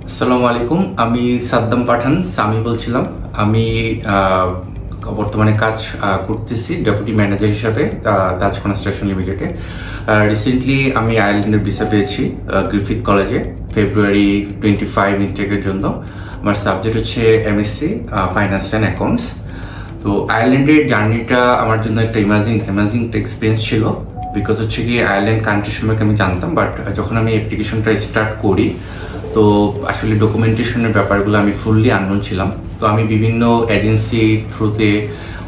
আসসালামু আলাইকুম। আমি সাদ্দাম পাঠান সামি বলছিলাম। আমি বর্তমানে কাজ করতেছি ডেপুটি ম্যানেজার হিসাবে তাজ কনস্ট্রাকশন লিমিটেডে। রিসেন্টলি আমি আয়ারল্যান্ডের ভিসা পেয়েছি গ্রিফিথ কলেজে ফেব্রুয়ারি 25 ইনটেকের জন্য। আমার সাবজেক্ট হচ্ছে এমএসসি ফাইন্যান্স অ্যান্ড অ্যাকাউন্টস। তো আয়ারল্যান্ডের জার্নিটা আমার জন্য একটা অ্যামেজিং একটা এক্সপিরিয়েন্স ছিল। বিকজ হচ্ছে কি আয়ারল্যান্ড কান্ট্রি সম্পর্কে আমি জানতাম, বাট যখন আমি অ্যাপ্লিকেশনটা স্টার্ট করি তো আসলে ডকুমেন্টেশনের ব্যাপারগুলো আমি ফুললি আননোন ছিলাম। তো আমি বিভিন্ন এজেন্সি থ্রুতে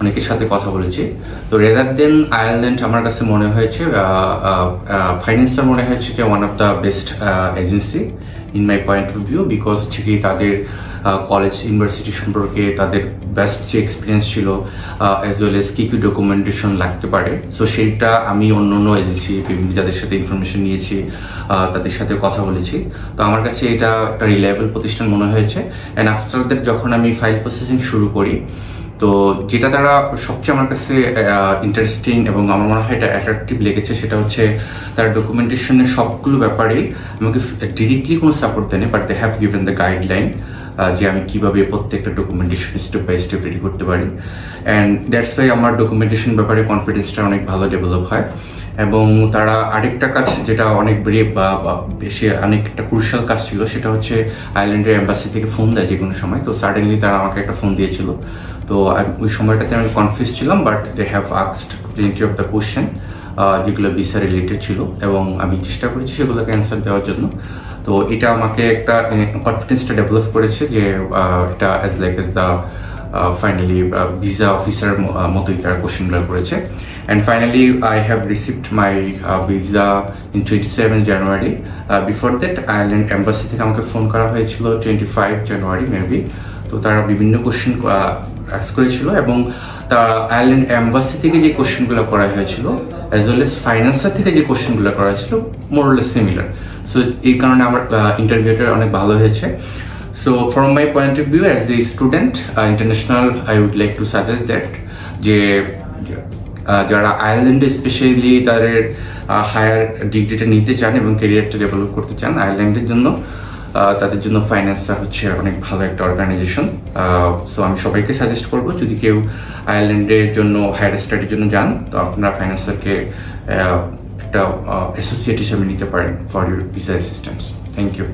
অনেকের সাথে কথা বলেছি। তো রেদার দেন আয়ারল্যান্ড আমার কাছে মনে হয়েছে ফাইন্যান্সার মনে হয়েছে যে one of the best agency in my point of view. Because হচ্ছে কি তাদের কলেজ ইউনিভার্সিটি সম্পর্কে তাদের বেস্ট যে এক্সপিরিয়েন্স ছিল অ্যাজ ওয়েল এজ কী কী ডকুমেন্টেশন লাগতে পারে, সো সেইটা আমি অন্য এজেন্সি বিভিন্ন যাদের সাথে ইনফরমেশন নিয়েছি তাদের সাথে কথা বলেছি। তো আমার কাছে এটা একটা রিলায়েবল প্রতিষ্ঠান মনে হয়েছে। অ্যান্ড আফটার দ্যাট যখন আমি ফাইল প্রসেসিং শুরু করি, তো যেটা তারা সবচেয়ে আমার কাছে ইন্টারেস্টিং এবং আমার মনে হয় এটা অ্যাট্রাকটিভ লেগেছে সেটা হচ্ছে তারা ডকুমেন্টেশনের সবগুলো ব্যাপারেই আমাকে ডিরেক্টলি কোনো সাপোর্ট দেয়নি, but they have given the guideline যে আমি কিভাবে প্রত্যেকটা documentation step by step ready করতে পারি। অ্যান্ড দ্যাটস ওয়াই আমার ডকুমেন্টেশন ব্যাপারে কনফিডেন্সটা অনেক ভালো ডেভেলপ হয়। এবং তারা আরেকটা কাজ যেটা অনেক বেশি অনেক একটা ক্রুশাল কাজ ছিল, সেটা হচ্ছে আয়ারল্যান্ডের এম্বাসি থেকে ফোন দেয় যে কোনো সময়। তো সাডেনলি তারা আমাকে একটা ফোন দিয়েছিল। তো ওই সময়টাতে আমি কনফিউজ ছিলাম, but they have asked plenty of the question যেগুলো ভিসা রিলেটেড ছিল, এবং আমি চেষ্টা করেছি সেগুলোকে অ্যান্সার দেওয়ার জন্য। তো এটা আমাকে একটা কনফিডেন্সটা ডেভেলপ করেছে যে এটা as the finally visa officer মতোই তারা কোশ্চেনগুলো করেছে। And finally, I have received my visa in 27 January. Before that, Ireland Embassy থেকে আমাকে ফোন করা হয়েছিল 25 জানুয়ারি মেবি। তো তারা বিভিন্ন কোশ্চেন আস্ক করেছিল, এবং তারা আয়ারল্যান্ড এম্বাসি থেকে যে কোশ্চেনগুলো করা হয়েছিল অ্যাজ ওয়েল এজ ফাইন্যান্সার থেকে যে কোশ্চেনগুলো করা হয়েছিল মোরলেস সিমিলার। সো এই কারণে আমার ইন্টারভিউটা অনেক ভালো হয়েছে। So from my point of view as a student international, I would like to suggest that যে যারা আয়ারল্যান্ডে স্পেশালি তাদের হায়ার ডিগ্রিটা নিতে চান এবং ক্যারিয়ারটা ডেভেলপ করতে চান আয়ারল্যান্ডের জন্য, তাদের জন্য ফাইন্যান্সার হচ্ছে অনেক ভালো একটা অর্গানাইজেশন। সো আমি সবাইকে সাজেস্ট করবো যদি কেউ আয়ারল্যান্ডের জন্য হায়ার স্টাডির জন্য যান, তো আপনারা ফাইন্যান্সারকে একটা অ্যাসোসিয়েট হিসেবে নিতে পারেন for your visa assistance. Thank you.